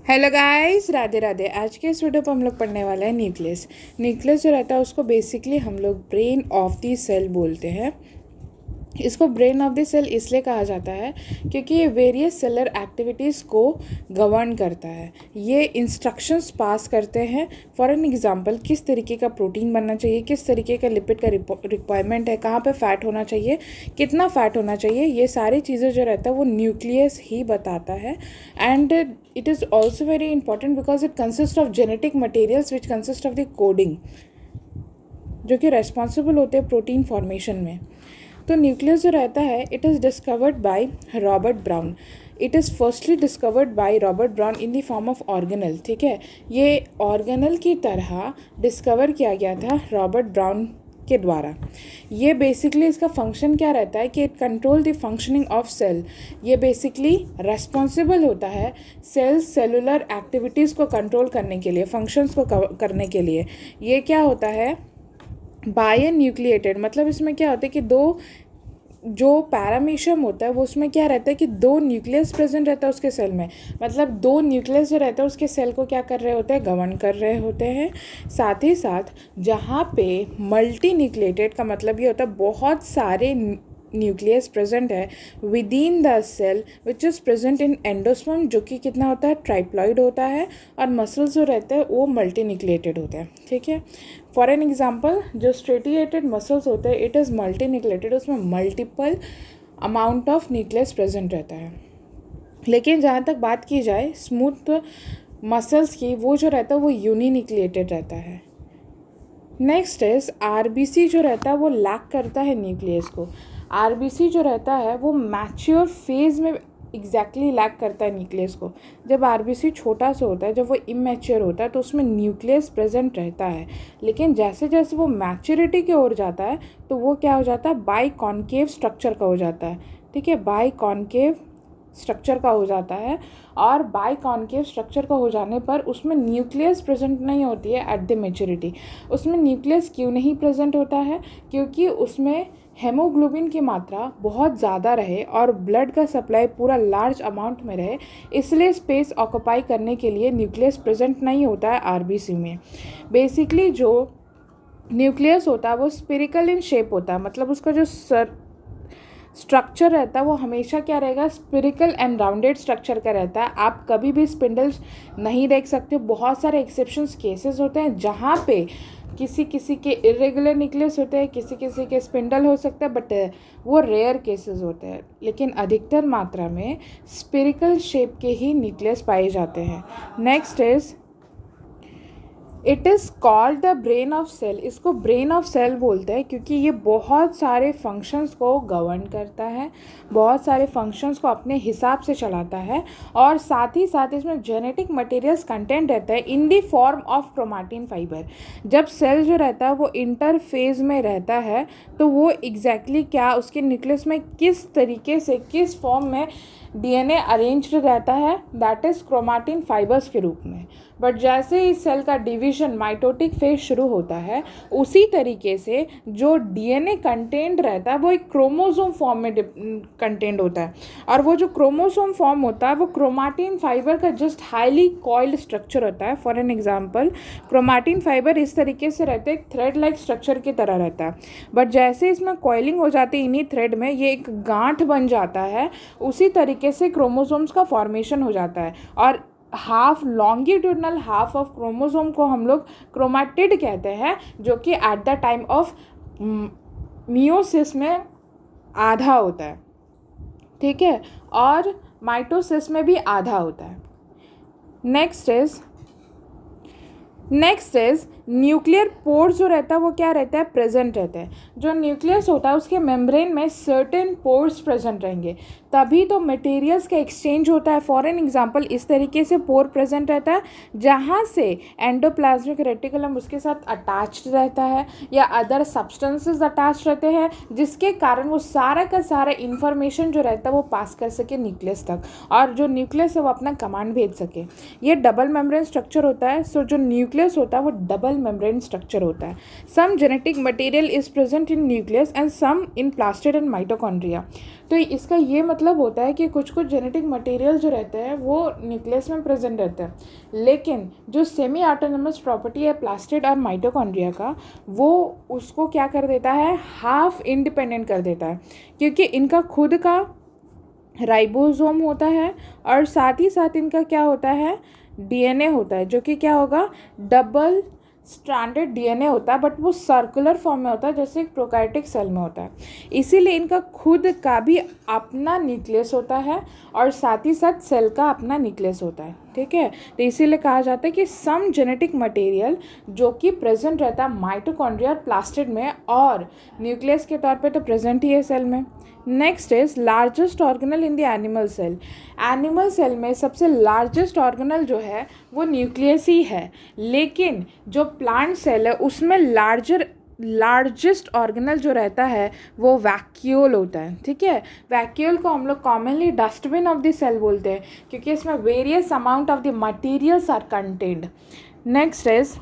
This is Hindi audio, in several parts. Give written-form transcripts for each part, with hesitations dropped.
Hello guys, Radhe Radhe. आज के इस वीडियो पर हम लोग पढ़ने वाला है न्यूक्लियस। न्यूक्लियस जो रहता है उसको बेसिकली हम लोग ब्रेन ऑफ द सेल बोलते हैं। इसको ब्रेन ऑफ द सेल इसलिए कहा जाता है क्योंकि ये वेरियस सेलर एक्टिविटीज़ को गवर्न करता है। ये इंस्ट्रक्शंस पास करते हैं। फॉर एन एग्जांपल, किस तरीके का प्रोटीन बनना चाहिए, किस तरीके का लिपिड का रिक्वायरमेंट है, कहाँ पे फैट होना चाहिए, कितना फैट होना चाहिए, ये सारी चीज़ें जो रहता है वो न्यूक्लियस ही बताता है। And it is also very important because it consists of genetic materials which consist of the coding, जो कि रेस्पॉन्सिबल होते हैं प्रोटीन फॉर्मेशन में। तो न्यूक्लियस जो रहता है it is discovered by Robert brown. It is firstly discovered by Robert brown in the form of organelle. ठीक है, ये ऑर्गेनल की तरह डिस्कवर किया गया था रॉबर्ट ब्राउन के द्वारा। ये बेसिकली इसका फंक्शन क्या रहता है कि it control the functioning of cell. ये बेसिकली रेस्पॉन्सिबल होता है सेलुलर एक्टिविटीज़ को कंट्रोल करने के लिए, फंक्शंस को करने के लिए। ये क्या होता है, बाय न्यूक्लिएटेड, मतलब इसमें क्या होता है कि दो जो पैरामीशियम होता है वो उसमें क्या रहता है कि दो न्यूक्लियस प्रेजेंट रहता है उसके सेल में। मतलब दो न्यूक्लियस जो रहता है उसके सेल को क्या कर रहे होते हैं, गवर्न कर रहे होते हैं। साथ ही साथ जहाँ पे मल्टी न्यूक्लिएटेड का मतलब ये होता है बहुत सारे न्यूक्लियस प्रेजेंट है within the cell which is present in endosperm, जो कि कितना होता है, ट्राइप्लॉइड होता है। और मसल्स जो रहते हैं वो मल्टी न्यूक्लिएटेड होते हैं। ठीक है, फॉर एन एग्जाम्पल जो स्ट्रेटिएटेड मसल्स होते हैं इट इज़ मल्टी न्यूक्लिएटेड, उसमें multiple amount of nucleus present रहता है। लेकिन जहाँ तक बात की जाए स्मूथ मसल्स की, वो जो रहता है वो यूनिन्यूक्लिएटेड रहता है। नेक्स्ट इज आरबीसी जो रहता है वो लैक करता है न्यूक्लियस को। आरबीसी जो रहता है वो मैच्योर फेज में एग्जैक्टली लैक करता है न्यूक्लियस को। जब आरबीसी छोटा सा होता है, जब वो इमेच्योर होता है तो उसमें न्यूक्लियस प्रेजेंट रहता है। लेकिन जैसे जैसे वो मैच्योरिटी की ओर जाता है तो वो क्या हो जाता है, बाई कॉन्केव स्ट्रक्चर का हो जाता है। ठीक है, बाई कॉन्केव स्ट्रक्चर का हो जाता है। और बाई कॉन्केव स्ट्रक्चर का हो जाने पर उसमें न्यूक्लियस प्रेजेंट नहीं होती है एट द मैच्योरिटी। उसमें न्यूक्लियस क्यों नहीं प्रेजेंट होता है, क्योंकि उसमें हेमोग्लोबिन की मात्रा बहुत ज़्यादा रहे और ब्लड का सप्लाई पूरा लार्ज अमाउंट में रहे, इसलिए स्पेस ऑक्यूपाई करने के लिए न्यूक्लियस प्रेजेंट नहीं होता है आरबीसी में। बेसिकली जो न्यूक्लियस होता है वो स्फेरिकल इन शेप होता है, मतलब उसका जो स्ट्रक्चर रहता है वो हमेशा क्या रहेगा, स्फेरिकल एंड राउंडेड स्ट्रक्चर का रहता है। आप कभी भी स्पिंडल्स नहीं देख सकते। बहुत सारे एक्सेप्शंस केसेस होते हैं जहाँ पे किसी किसी के इरेगुलर न्यूक्लियस होते हैं, किसी किसी के स्पिंडल हो सकता है, बट वो रेयर केसेस होते हैं। लेकिन अधिकतर मात्रा में स्फेरिकल शेप के ही न्यूक्लियस पाए जाते हैं। Next is it is called the brain of cell. इसको ब्रेन ऑफ सेल बोलते हैं क्योंकि ये बहुत सारे फंक्शंस को गवर्न करता है, बहुत सारे फंक्शंस को अपने हिसाब से चलाता है। और साथ ही साथ इसमें जेनेटिक मटेरियल्स कंटेंट रहता है in the form of chromatin fibre. जब सेल जो रहता है वो इंटरफेज में रहता है तो वो एग्जैक्टली क्या उसके न्यूक्लियस में किस तरीके से, किस फॉर्म में डीएनए अरेंज्ड रहता है, दैट इज़ क्रोमैटिन फाइबर्स के रूप में। बट जैसे ही सेल का डिवीजन माइटोटिक फेज शुरू होता है, उसी तरीके से जो डीएनए कंटेंट रहता है वो एक क्रोमोसोम फॉर्म में कंटेंट होता है। और वो जो क्रोमोसोम फॉर्म होता है वो क्रोमैटिन फाइबर का जस्ट हाईली कॉइल्ड स्ट्रक्चर होता है। For an example, chromatin fibre इस तरीके से रहते हैं, थ्रेड लाइक स्ट्रक्चर की तरह रहता है। बट जैसे इसमें कॉइलिंग हो जाती है इन्हीं थ्रेड में, ये एक गांठ बन जाता है। उसी तरीके से क्रोमोसोम्स का फॉर्मेशन हो जाता है। और half longitudinal half of chromosome को हम लोग क्रोमैटिड कहते हैं, जो कि at the time of meiosis में आधा होता है। ठीक है, और माइटोसिस में भी आधा होता है। नेक्स्ट इज न्यूक्लियर पोर्स जो रहता है वो क्या रहता है, प्रेजेंट रहता है। जो न्यूक्लियस होता है उसके मेम्ब्रेन में सर्टेन पोर्स प्रेजेंट रहेंगे, तभी तो मटेरियल्स का एक्सचेंज होता है। फॉर एन एग्जांपल, इस तरीके से पोर प्रेजेंट रहता है जहाँ से एंडोप्लाज्मिक रेटिकुलम उसके साथ अटैच्ड रहता है या अदर सब्सटेंसेस अटैच रहते हैं, जिसके कारण वो सारा का सारा इंफॉर्मेशन जो रहता है वो पास कर सके न्यूक्लियस तक, और जो न्यूक्लियस है वो अपना कमांड भेज सके। ये डबल मेम्ब्रेन स्ट्रक्चर होता है। सो जो न्यूक्लियस होता है वो डबल मेम्ब्रेन स्ट्रक्चर होता है। Some genetic material is present in nucleus and some in plastid and mitochondria. तो इसका ये मतलब होता है कि कुछ कुछ जेनेटिक मटेरियल जो रहते हैं वो न्यूक्लियस में प्रेजेंट रहते हैं, लेकिन जो सेमी ऑटोनमस प्रॉपर्टी है प्लास्टिड और माइटोकॉन्ड्रिया का, वो उसको क्या कर देता है, हाफ इंडिपेंडेंट कर देता है, क्योंकि इनका खुद का राइबोसोम होता है और साथ ही साथ इनका क्या होता है, डीएनए होता है, जो कि क्या होगा, डबल स्ट्रैंडेड डीएनए होता है, बट वो सर्कुलर फॉर्म में होता है जैसे एक प्रोकैरियोटिक सेल में होता है। इसीलिए इनका खुद का भी अपना न्यूक्लियस होता है और साथ ही साथ सेल का अपना न्यूक्लियस होता है, ठीक है। तो इसीलिए कहा जाता है कि सम जेनेटिक मटेरियल जो कि प्रेजेंट रहता है माइटोकॉन्ड्रिया और प्लास्टिड में, और न्यूक्लियस के तौर पे तो प्रेजेंट ही है सेल में। Next is largest organelle in the animal cell. Animal cell में सबसे लार्जेस्ट ऑर्गेनल जो है वो न्यूक्लियस ही है, लेकिन जो प्लांट सेल है उसमें लार्जेस्ट ऑर्गेनल जो रहता है वो वैक्यूल होता है, ठीक है। वैक्यूल को हम लोग commonly dustbin of the cell बोलते हैं, क्योंकि इसमें various amount of the materials are contained. Next is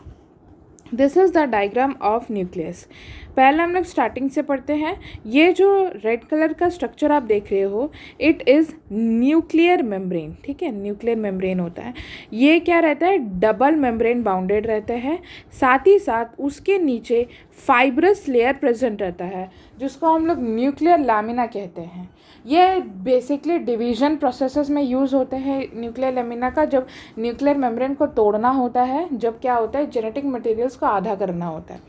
this is the diagram of nucleus. पहले हम लोग स्टार्टिंग से पढ़ते हैं। ये जो रेड कलर का स्ट्रक्चर आप देख रहे हो, इट इज़ न्यूक्लियर मेम्ब्रेन, ठीक है। न्यूक्लियर मेम्ब्रेन होता है, ये क्या रहता है, डबल मेम्ब्रेन बाउंडेड रहते हैं, साथ ही साथ उसके नीचे फाइब्रस लेयर प्रेजेंट रहता है जिसको हम लोग न्यूक्लियर लैमिना कहते हैं। ये बेसिकली डिवीजन प्रोसेसेस में यूज़ होते हैं न्यूक्लियर लैमिना का, जब न्यूक्लियर मेम्ब्रेन को तोड़ना होता है, जब क्या होता है, जेनेटिक मटेरियल्स को आधा करना होता है।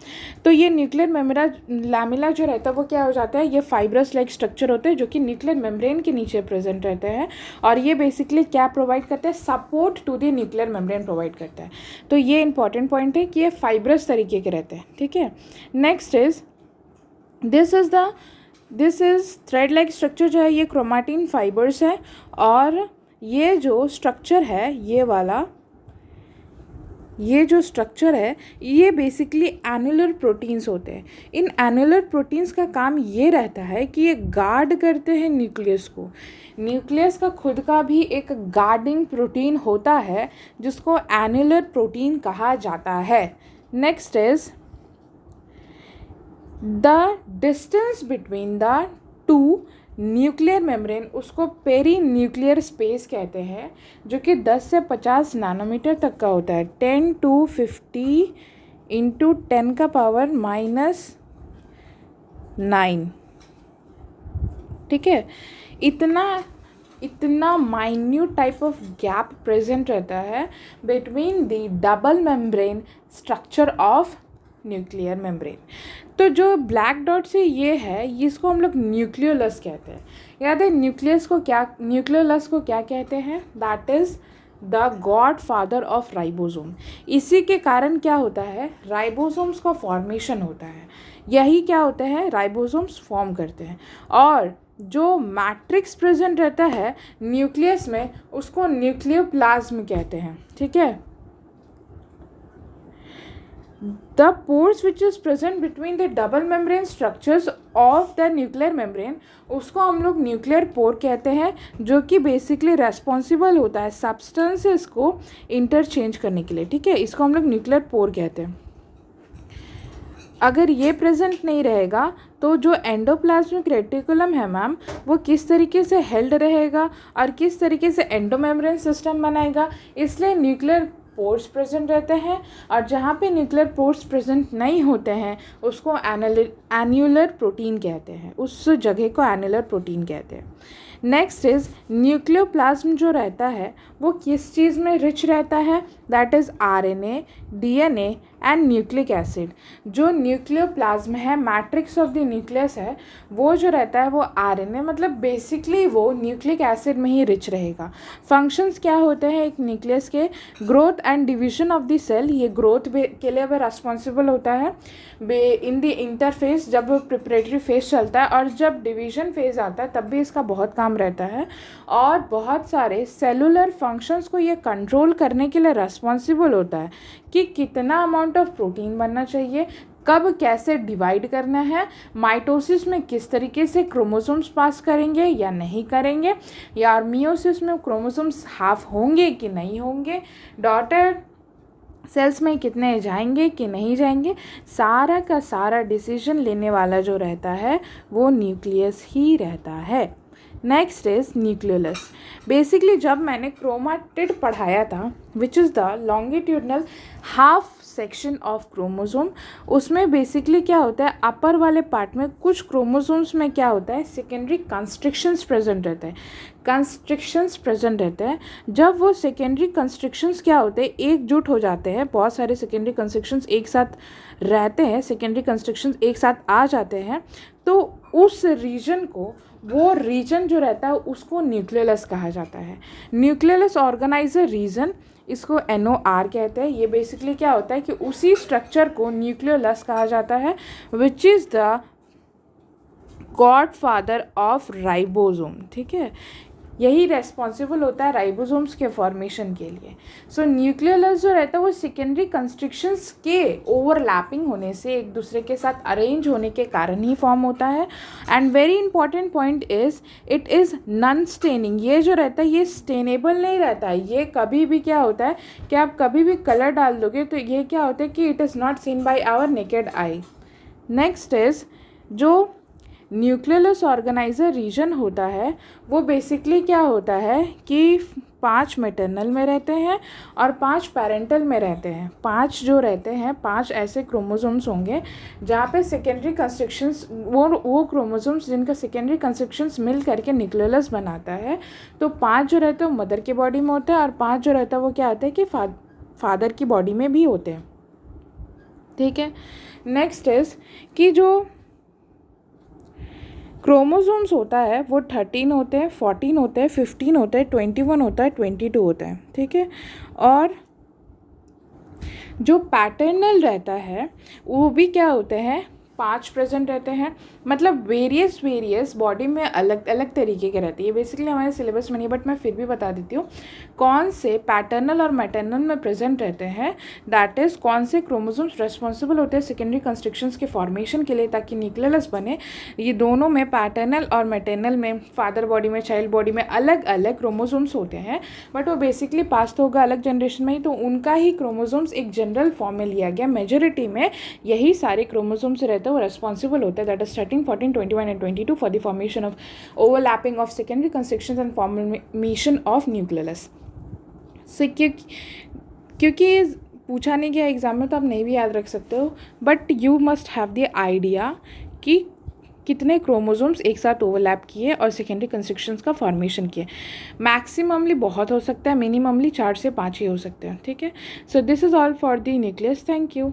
तो ये न्यूक्लियर लैमिना जो रहता है वो क्या हो जाता है, ये फाइब्रस लाइक स्ट्रक्चर होते हैं जो कि न्यूक्लियर मेम्ब्रेन के नीचे प्रेजेंट रहते हैं, और ये बेसिकली क्या प्रोवाइड करते हैं, support to the nuclear membrane provide करता है। तो ये इंपॉर्टेंट पॉइंट है कि ये फाइब्रस तरीके के रहते हैं, ठीक है। Next is this is thread like structure जो है ये क्रोमाटिन फाइबर्स है, और ये जो स्ट्रक्चर है, ये जो स्ट्रक्चर है ये बेसिकली एनुलर प्रोटीन्स होते हैं। इन एनुलर प्रोटीन्स का काम ये रहता है कि ये गार्ड करते हैं न्यूक्लियस को। न्यूक्लियस का खुद का भी एक गार्डिंग प्रोटीन होता है जिसको एनुलर प्रोटीन कहा जाता है। Next is the distance between the two nuclear membrane, उसको पेरी न्यूक्लियर स्पेस कहते हैं, जो कि 10 से 50 नैनोमीटर तक का होता है। 10 to 50 इंटू 10 का पावर -9, ठीक है। इतना minute type of gap present रहता है between the double membrane structure of nuclear membrane. तो जो ब्लैक डॉट से ये है, इसको हम लोग न्यूक्लियोलस कहते हैं। याद है न्यूक्लियस को क्या, न्यूक्लियोलस को क्या कहते हैं, that is the God father of ribosome. इसी के कारण क्या होता है, राइबोसोम्स का फॉर्मेशन होता है, यही क्या होता है, राइबोसोम्स फॉर्म करते हैं। और जो मैट्रिक्स प्रेजेंट रहता है न्यूक्लियस में उसको न्यूक्लियोप्लाज्म कहते हैं, ठीक है। The pores which is present between the double membrane structures of the nuclear membrane, उसको हम लोग न्यूक्लियर पोर कहते हैं, जो कि बेसिकली रेस्पॉन्सिबल होता है सब्सटेंसेस को इंटरचेंज करने के लिए, ठीक है। इसको हम लोग न्यूक्लियर पोर कहते हैं। अगर ये प्रेजेंट नहीं रहेगा तो जो एंडोप्लाज्मिक रेटिकुलम है मैम, वो किस तरीके से हेल्ड रहेगा और किस तरीके से एंडोमेम्ब्रेन सिस्टम बनाएगा। इसलिए न्यूक्लियर पोर्स प्रेजेंट रहते हैं, और जहाँ पे न्यूक्लियर पोर्स प्रेजेंट नहीं होते हैं उसको एन्युलर प्रोटीन कहते हैं, उस जगह को एन्युलर प्रोटीन कहते हैं। नेक्स्ट इज न्यूक्लियोप्लाज्म जो रहता है वो किस चीज़ में रिच रहता है, that is RNA, DNA and nucleic acid. जो न्यूक्लियोप्लाज्म है, मैट्रिक्स ऑफ द न्यूक्लियस है, वो जो रहता है वो आरएनए, मतलब बेसिकली वो न्यूक्लिक एसिड में ही रिच रहेगा। फंक्शंस क्या होते हैं एक न्यूक्लियस के, growth and division of the cell, ये ग्रोथ के लिए वह रिस्पॉन्सिबल होता है इन द इंटरफेस, जब प्रिपरेटरी फेज चलता है, और जब डिवीजन फेज आता है तब भी इसका बहुत काम रहता है। और बहुत सारे सेलुलर फंक्शंस को ये कंट्रोल करने के लिए रिस्पॉन्सिबल होता है कि कितना अमाउंट ऑफ प्रोटीन बनना चाहिए, कब कैसे डिवाइड करना है, माइटोसिस में किस तरीके से क्रोमोसोम्स पास करेंगे या नहीं करेंगे, या मियोसिस में क्रोमोसोम्स हाफ होंगे कि नहीं होंगे, डॉटर सेल्स में कितने जाएंगे कि नहीं जाएंगे, सारा का सारा डिसीजन लेने वाला जो रहता है वो न्यूक्लियस ही रहता है। Next is nucleolus. बेसिकली जब मैंने क्रोमाटिड पढ़ाया था, which is the longitudinal half section of chromosome, उसमें बेसिकली क्या होता है, अपर वाले पार्ट में कुछ क्रोमोसोम्स में क्या होता है, सेकेंडरी कंस्ट्रिक्शंस प्रेजेंट रहते हैं, कंस्ट्रिक्शंस प्रेजेंट रहते हैं। जब वो सेकेंडरी कंस्ट्रिक्शंस क्या होते हैं, एकजुट हो जाते हैं, बहुत सारे सेकेंडरी कंस्ट्रिक्शंस एक साथ रहते हैं, सेकेंडरी कंस्ट्रिक्शंस एक साथ आ जाते हैं, तो उस रीजन को, वो रीजन जो रहता है उसको न्यूक्लियोलस कहा जाता है। न्यूक्लियोलस ऑर्गेनाइजर रीजन, इसको NOR कहते हैं। ये बेसिकली क्या होता है कि उसी स्ट्रक्चर को न्यूक्लियोलस कहा जाता है, which is the godfather of ribosome. ठीक है, यही रेस्पॉन्सिबल होता है राइबोसोम्स के फॉर्मेशन के लिए। सो न्यूक्लियोलस जो रहता है वो सेकेंडरी कंस्ट्रिक्शंस के ओवरलैपिंग होने से, एक दूसरे के साथ अरेंज होने के कारण ही फॉर्म होता है। And very important point is it is non staining. ये जो रहता है ये स्टेनेबल नहीं रहता है। ये कभी भी क्या होता है कि आप कभी भी कलर डाल दोगे तो ये क्या होता है कि it is not seen by our naked eye. Next is जो न्यूक्लियोलस ऑर्गेनाइजर रीजन होता है वो बेसिकली क्या होता है कि 5 मैटरनल में रहते हैं और 5 पैरेंटल में रहते हैं। 5 जो रहते हैं, 5 ऐसे क्रोमोसोम्स होंगे जहाँ पे सेकेंडरी कंस्ट्रक्शंस, वो क्रोमोसोम्स जिनका सेकेंडरी कंस्ट्रक्शंस मिल करके न्यूक्लियोलस बनाता है। तो 5 जो रहते हैं वो मदर की बॉडी में होते हैं और 5 जो रहता है वो क्या होता है कि फादर की बॉडी में भी होते हैं। ठीक है, नेक्स्ट इज कि जो क्रोमोसोम्स होता है वो 13 होते हैं, 14 होते हैं, 15 होते हैं, 21 होता है, 22 होता है। ठीक है, और जो पैटर्नल रहता है वो भी क्या होते हैं, 5 प्रेजेंट रहते हैं। मतलब वेरियस बॉडी में अलग अलग तरीके के रहते हैं। ये बेसिकली हमारे सिलेबस में नहीं, बट मैं फिर भी बता देती हूँ कौन से पैटर्नल और मैटर्नल में प्रेजेंट रहते हैं। दैट इज़ कौन से क्रोमोसोम्स रेस्पॉन्सिबल होते हैं सेकेंडरी कंस्ट्रक्शंस के फॉर्मेशन के लिए ताकि न्यूक्लियोलस बने। ये दोनों में, पैटर्नल और मैटर्नल में, फादर बॉडी में, चाइल्ड बॉडी में अलग अलग क्रोमोसोम्स होते हैं, बट वो बेसिकली पास तो होगा अलग जनरेशन में ही, तो उनका ही क्रोमोसोम्स एक जनरल फॉर्म में लिया गया। मेजोरिटी में यही सारे क्रोमोसोम्स रहते हैं वो रेस्पॉन्सिबल होता है, that is 13, 14, 21 and 22 for the formation of overlapping of secondary constructions and formation of nucleus. So क्योंकि पूछा नहीं गया एग्जाम में तो आप नहीं भी याद रख सकते हो, but you must have the idea कि कितने क्रोमोसोम्स एक साथ ओवरलैप किए और सेकेंडरी कंस्ट्रक्शंस का फॉर्मेशन किए। मैक्सिममली बहुत हो सकता है, मिनिममली 4 से 5 ही हो सकते हैं। ठीक है, so this is all for the nucleus. Thank you.